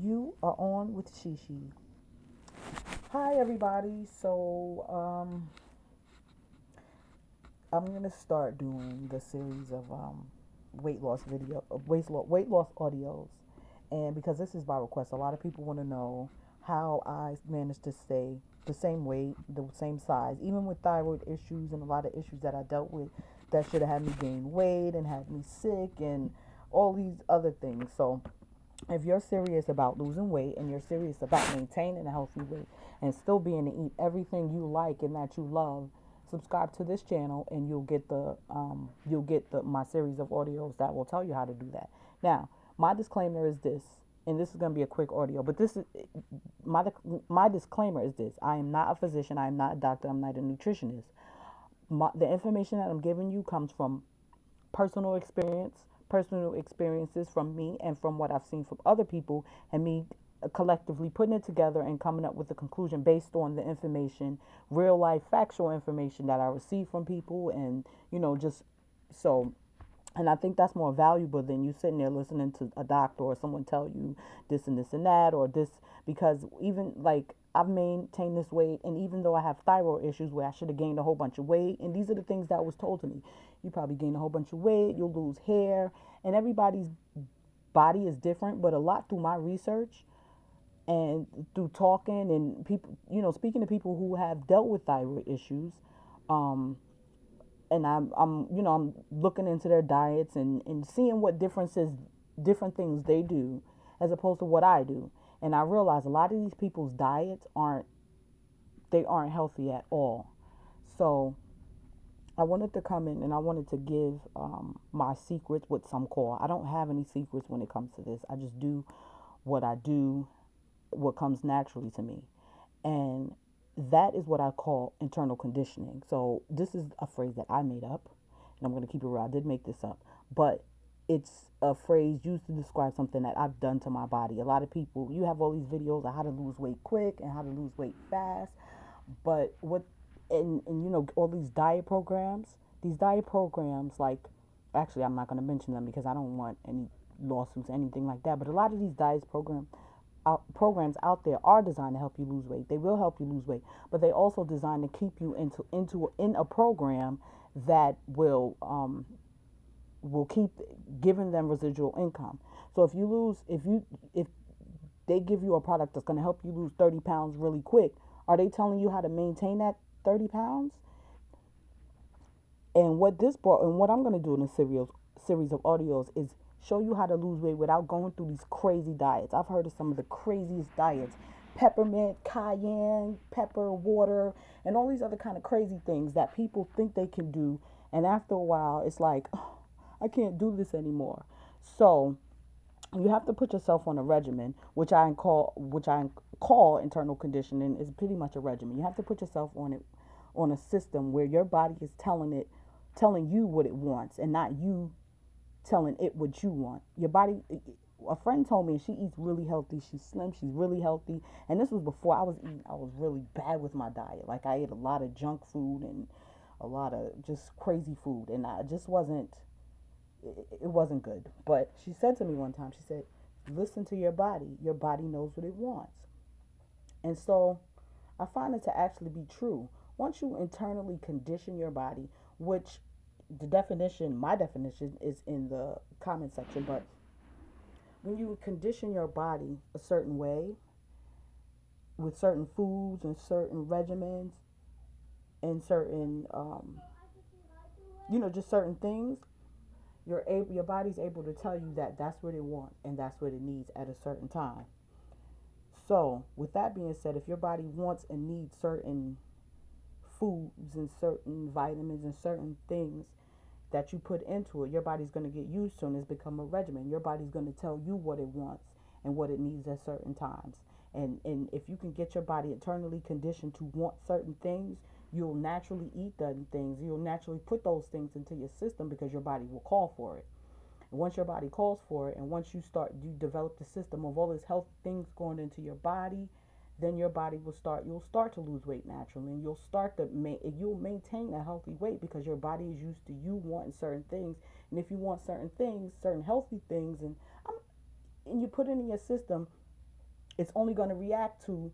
You are on with Shishi. Hi, everybody. I'm gonna start doing the series of weight loss audios, and because this is by request, a lot of people want to know how I managed to stay the same weight, the same size, even with thyroid issues and a lot of issues that I dealt with that should have had me gain weight and had me sick and all these other things. So if you're serious about losing weight and you're serious about maintaining a healthy weight and still being to eat everything you like and that you love, subscribe to this channel and you'll get the my series of audios that will tell you how to do that. Now, my disclaimer is this, and this is going to be a quick audio, but this is my my disclaimer is this: I am not a physician, I am not a doctor, I'm not a nutritionist. The information that I'm giving you comes from personal experiences from me and from what I've seen from other people, and me collectively putting it together and coming up with a conclusion based on the information, real life factual information that I receive from people, and just so. And I think that's more valuable than you sitting there listening to a doctor or someone tell you this and that or this, because even like I've maintained this weight, and even though I have thyroid issues where I should have gained a whole bunch of weight, and these are the things that was told to me. You probably gain a whole bunch of weight, you'll lose hair, and everybody's body is different, but a lot through my research and through talking and people, speaking to people who have dealt with thyroid issues, um, and I'm looking into their diets and seeing what differences, different things they do as opposed to what I do. And I realize a lot of these people's diets aren't healthy at all. So I wanted to come in and I wanted to give my secrets, what some call. I don't have any secrets when it comes to this. I just do what I do, what comes naturally to me. And that is what I call internal conditioning. So this is a phrase that I made up, and I'm going to keep it real. I did make this up, but it's a phrase used to describe something that I've done to my body. A lot of people, you have all these videos of how to lose weight quick and how to lose weight fast, but and all these diet programs, like, actually I'm not going to mention them because I don't want any lawsuits, anything like that. But a lot of these programs out there are designed to help you lose weight. They will help you lose weight, but they also designed to keep you in a program that will keep giving them residual income. So if they give you a product that's going to help you lose 30 pounds really quick, are they telling you how to maintain that 30 pounds? And what I'm going to do in a series of audios is show you how to lose weight without going through these crazy diets. I've heard of some of the craziest diets: peppermint, cayenne, pepper, water, and all these other kind of crazy things that people think they can do. And after a while, it's like, oh, I can't do this anymore. So you have to put yourself on a regimen, which I call internal conditioning. Is pretty much a regimen. You have to put yourself on a system where your body is telling you what it wants and not you telling it what you want. Your body, a friend told me she eats really healthy. She's slim. She's really healthy. And this was before I was really bad with my diet. Like, I ate a lot of junk food and a lot of just crazy food, and I just it wasn't good. But she said to me one time, she said, listen to your body. Your body knows what it wants. And so I find it to actually be true. Once you internally condition your body, which my definition is in the comment section, but when you condition your body a certain way with certain foods and certain regimens and certain, just certain things, your body's able to tell you that that's what it wants and that's what it needs at a certain time. So, with that being said, if your body wants and needs certain foods and certain vitamins and certain things that you put into it, your body's going to get used to, and it's become a regimen. Your body's going to tell you what it wants and what it needs at certain times. And if you can get your body internally conditioned to want certain things, you'll naturally eat certain things. You'll naturally put those things into your system because your body will call for it. And once your body calls for it, and once you develop the system of all these health things going into your body, then your body you'll start to lose weight naturally, and you'll maintain a healthy weight because your body is used to you wanting certain things. And if you want certain things, certain healthy things, and you put it in your system, It's only going to react to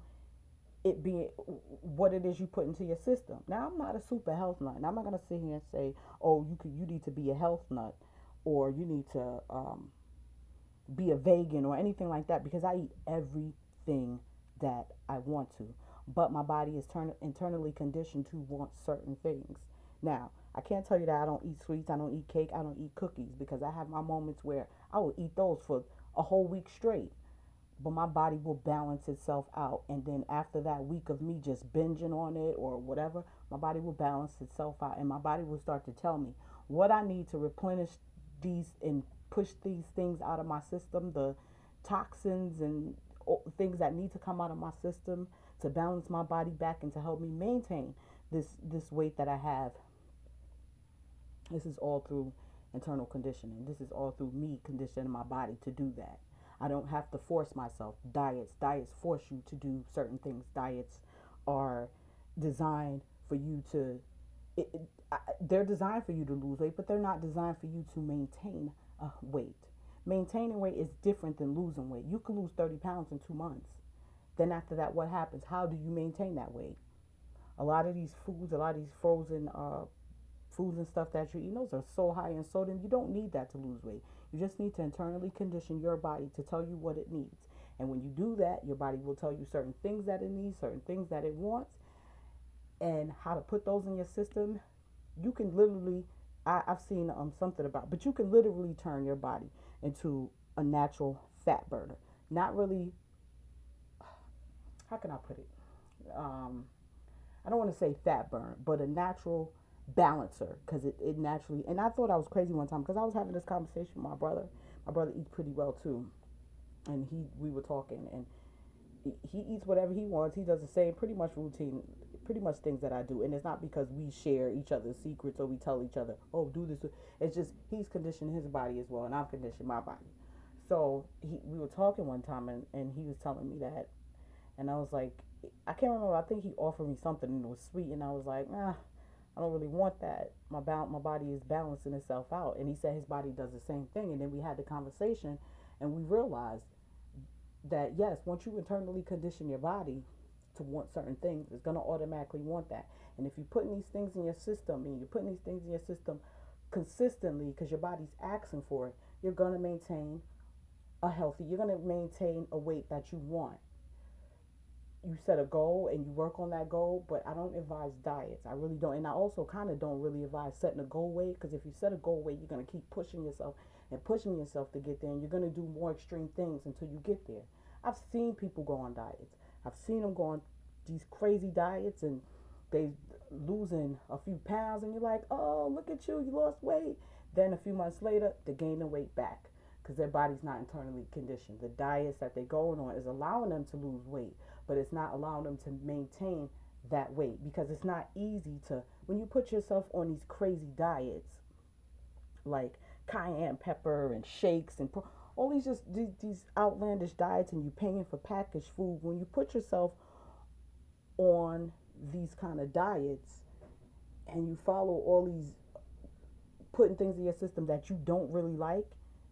it being what it is you put into your system. Now, I'm not a super health nut. Now, I'm not going to sit here and say, "Oh, you need to be a health nut, or you need to be a vegan or anything like that," because I eat everything that I want to. But my body is internally conditioned to want certain things. Now, I can't tell you that I don't eat sweets, I don't eat cake, I don't eat cookies, because I have my moments where I will eat those for a whole week straight. But my body will balance itself out. And then after that week of me just binging on it or whatever, my body will balance itself out. And my body will start to tell me what I need to replenish these and push these things out of my system, the toxins and things that need to come out of my system to balance my body back and to help me maintain this weight that I have. This is all through internal conditioning. This is all through me conditioning my body to do that. I don't have to force myself. Diets force you to do certain things. Diets are designed for you to, they're designed for you to lose weight, but they're not designed for you to maintain a weight. Maintaining weight is different than losing weight. You can lose 30 pounds in 2 months. Then after that, what happens? How do you maintain that weight? A lot of these foods, a lot of these frozen foods and stuff that you eat, those are so high in sodium. You don't need that to lose weight. You just need to internally condition your body to tell you what it needs. And when you do that, your body will tell you certain things that it needs, certain things that it wants, and how to put those in your system. You can literally, I've seen something about, but you can literally turn your body into a natural fat burner. Not really, how can I put it? Um, I don't want to say fat burn, but a natural balancer, because it naturally. And I thought I was crazy one time because I was having this conversation with my brother. My brother eats pretty well too, and we were talking, and he eats whatever he wants. He does the same pretty much routine, pretty much things that I do, and it's not because we share each other's secrets or we tell each other, "Oh, do this." It's just he's conditioned his body as well, and I've conditioned my body. So we were talking one time, and he was telling me that, and I was like, I can't remember. I think he offered me something and it was sweet, and I was like, nah, I don't really want that. My body is balancing itself out, and he said his body does the same thing. And then we had the conversation, and we realized that yes, once you internally condition your body to want certain things, it's gonna automatically want that. And if you're putting these things in your system, and you're putting these things in your system consistently, because your body's asking for it, you're gonna maintain a healthy. You're gonna maintain a weight that you want. You set a goal and you work on that goal, but I don't advise diets. I really don't. And I also kind of don't really advise setting a goal weight, because if you set a goal weight, you're going to keep pushing yourself and pushing yourself to get there, and you're going to do more extreme things until you get there. I've seen people go on diets. I've seen them go on these crazy diets, and they losing a few pounds, and you're like, oh, look at you, you lost weight. Then a few months later, they're gaining weight back because their body's not internally conditioned. The diets that they're going on is allowing them to lose weight, but it's not allowing them to maintain that weight, because it's not easy to, when you put yourself on these crazy diets like cayenne pepper and shakes and all these just these outlandish diets, and you paying for packaged food. When you put yourself on these kind of diets and you follow all these, putting things in your system that you don't really like,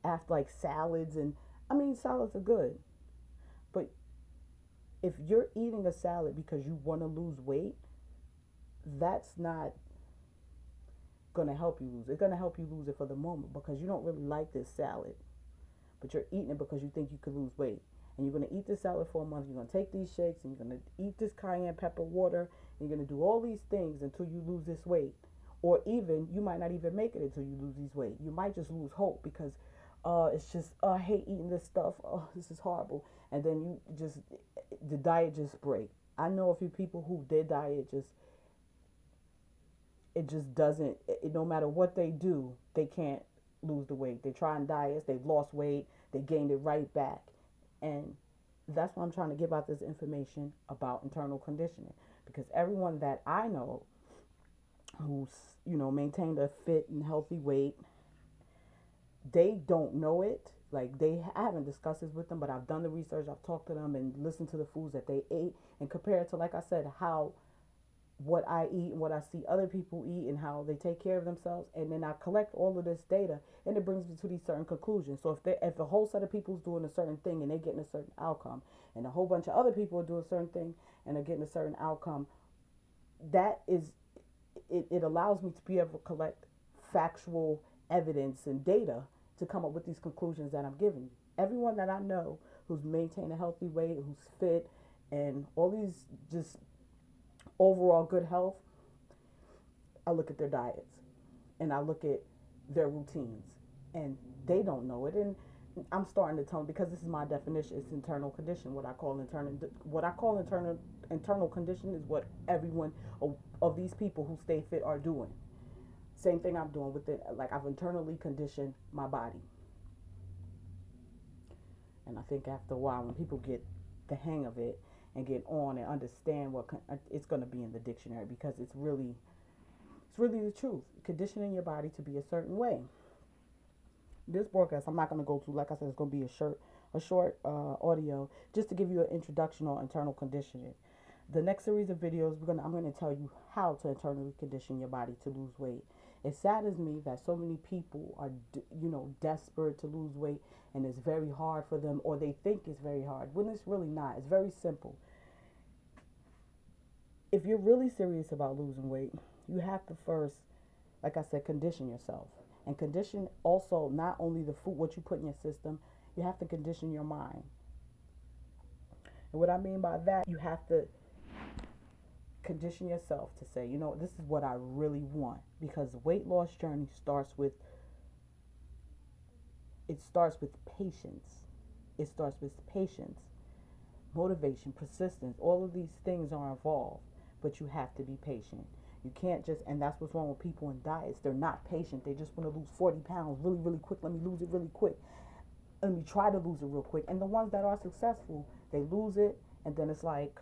after like salads, and I mean salads are good, but if you're eating a salad because you want to lose weight, that's not going to help you lose. It's going to help you lose it for the moment because you don't really like this salad, but you're eating it because you think you could lose weight. And you're going to eat this salad for a month. You're going to take these shakes, and you're going to eat this cayenne pepper water. And you're going to do all these things until you lose this weight. Or even, you might not even make it until you lose these weight. You might just lose hope because it's just, I hate eating this stuff. Oh, this is horrible. And then you just, the diet just break. I know a few people who their diet just, it just doesn't, no matter what they do, they can't lose the weight. They're trying diets, they've lost weight, they gained it right back. And that's why I'm trying to give out this information about internal conditioning, because everyone that I know who's, maintained a fit and healthy weight, they don't know it. Like I haven't discussed this with them, but I've done the research. I've talked to them and listened to the foods that they ate and compare it to, like I said, how what I eat and what I see other people eat and how they take care of themselves, and then I collect all of this data, and it brings me to these certain conclusions. So if a whole set of people's doing a certain thing and they're getting a certain outcome, and a whole bunch of other people are doing a certain thing and are getting a certain outcome, that is it allows me to be able to collect factual evidence and data to come up with these conclusions that I'm giving you. Everyone that I know who's maintained a healthy weight, who's fit, and all these just overall good health, I look at their diets and I look at their routines, and they don't know it. And I'm starting to tell them, because this is my definition. It's internal condition. What I call internal condition is what everyone of these people who stay fit are doing. Same thing I'm doing with it. Like, I've internally conditioned my body, and I think after a while, when people get the hang of it and get on and understand what it's going to be in the dictionary, because it's really the truth. Conditioning your body to be a certain way. This broadcast, I'm not going to go through. Like I said, it's going to be a short audio, just to give you an introduction on internal conditioning. The next series of videos, I'm going to tell you how to internally condition your body to lose weight. It saddens me that so many people are, desperate to lose weight, and it's very hard for them, or they think it's very hard, when it's really not. It's very simple. If you're really serious about losing weight, you have to first, like I said, condition yourself. And condition also not only the food, what you put in your system, you have to condition your mind. And what I mean by that, you have to condition yourself to say, this is what I really want. Because the weight loss journey starts with patience. It starts with patience, motivation, persistence. All of these things are involved, but you have to be patient. You can't just, and that's what's wrong with people in diets. They're not patient. They just want to lose 40 pounds really, really quick. Let me lose it really quick. Let me try to lose it real quick. And the ones that are successful, they lose it, and then it's like,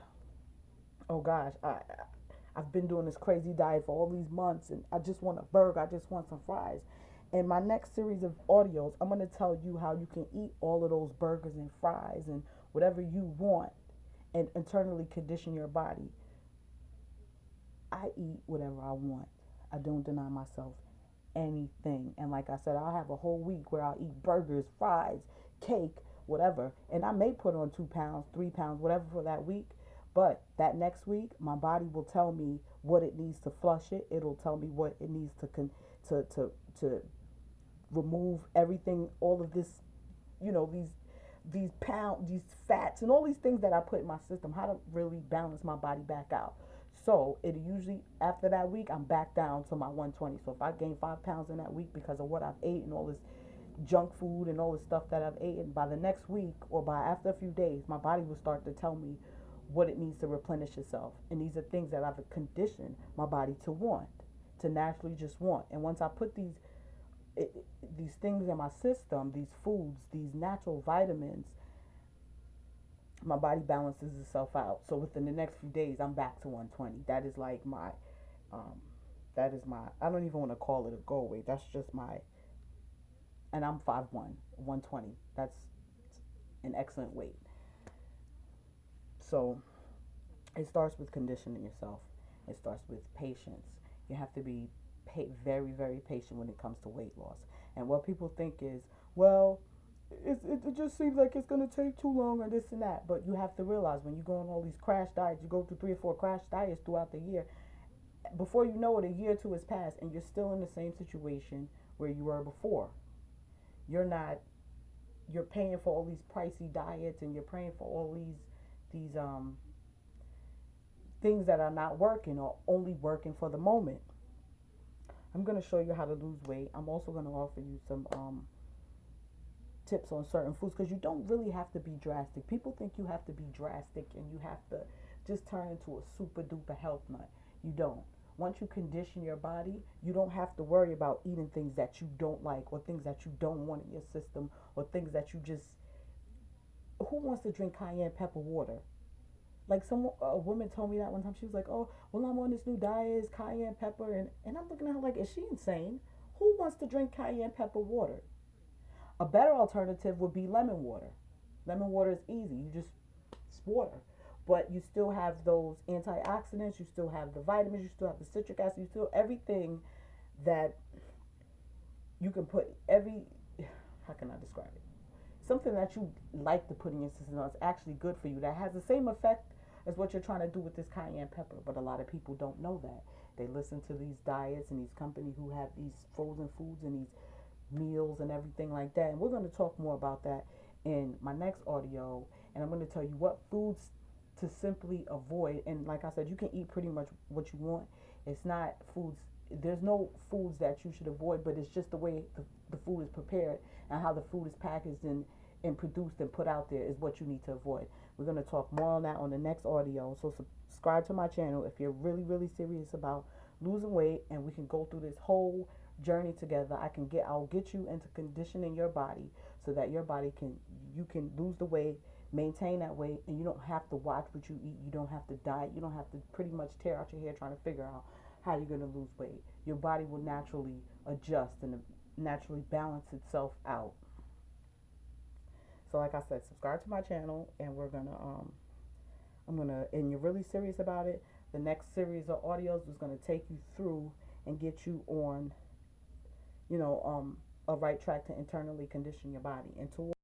oh gosh, I've been doing this crazy diet for all these months, and I just want a burger. I just want some fries. In my next series of audios, I'm going to tell you how you can eat all of those burgers and fries and whatever you want, and internally condition your body. I eat whatever I want. I don't deny myself anything. And like I said, I'll have a whole week where I'll eat burgers, fries, cake, whatever. And I may put on 2 pounds, 3 pounds, whatever for that week. But that next week, my body will tell me what it needs to flush it. It'll tell me what it needs to remove everything, all of this, these fats and all these things that I put in my system, how to really balance my body back out. So it usually, after that week, I'm back down to my 120. So if I gain 5 pounds in that week because of what I've ate and all this junk food and all this stuff that I've eaten, by the next week or by after a few days, my body will start to tell me what it needs to replenish itself. And these are things that I've conditioned my body to want, to naturally just want. And once I put these things in my system, these foods, these natural vitamins, my body balances itself out. So within the next few days, I'm back to 120. That is like um, I don't even want to call it a goal weight. That's just and I'm 5'1", 120. That's an excellent weight. So it starts with conditioning yourself. It starts with patience. You have to be very, very patient when it comes to weight loss. And what people think is, well, it just seems like it's going to take too long or this and that. But you have to realize, when you go on all these crash diets, you go through 3 or 4 crash diets throughout the year, before you know it, a year or two has passed and you're still in the same situation where you were before. You're paying for all these pricey diets, and you're paying for all these things that are not working, or only working for the moment. I'm going to show you how to lose weight. I'm also going to offer you some tips on certain foods, because you don't really have to be drastic. People think you have to be drastic and you have to just turn into a super duper health nut. You don't. Once you condition your body, you don't have to worry about eating things that you don't like, or things that you don't want in your system, or things that you just. Who wants to drink cayenne pepper water? Like, a woman told me that one time. She was like, "Oh, well, I'm on this new diet, it's cayenne pepper," and I'm looking at her like, "Is she insane? Who wants to drink cayenne pepper water?" A better alternative would be lemon water. Lemon water is easy. It's water. but you still have those antioxidants, you still have the vitamins, you still have the citric acid, you still everything that you can put every, how can I describe it? Something that you like to put in your system that's actually good for you, that has the same effect as what you're trying to do with this cayenne pepper. But a lot of people don't know that. They listen to these diets and these companies who have these frozen foods and these meals and everything like that. And we're going to talk more about that in my next audio. And I'm going to tell you what foods to simply avoid. And like I said, you can eat pretty much what you want. It's not foods, there's no foods that you should avoid, but it's just the way the food is prepared and how the food is packaged and produced and put out there is what you need to avoid. We're going to talk more on that on the next audio. So subscribe to my channel if you're really, really serious about losing weight, and we can go through this whole journey together. I'll get you into conditioning your body so that your body you can lose the weight, maintain that weight, and you don't have to watch what you eat. You don't have to diet. You don't have to pretty much tear out your hair trying to figure out how you're going to lose weight. Your body will naturally adjust and naturally balance itself out. So like I said, subscribe to my channel, and and you're really serious about it, the next series of audios is gonna take you through and get you on, a right track to internally condition your body and to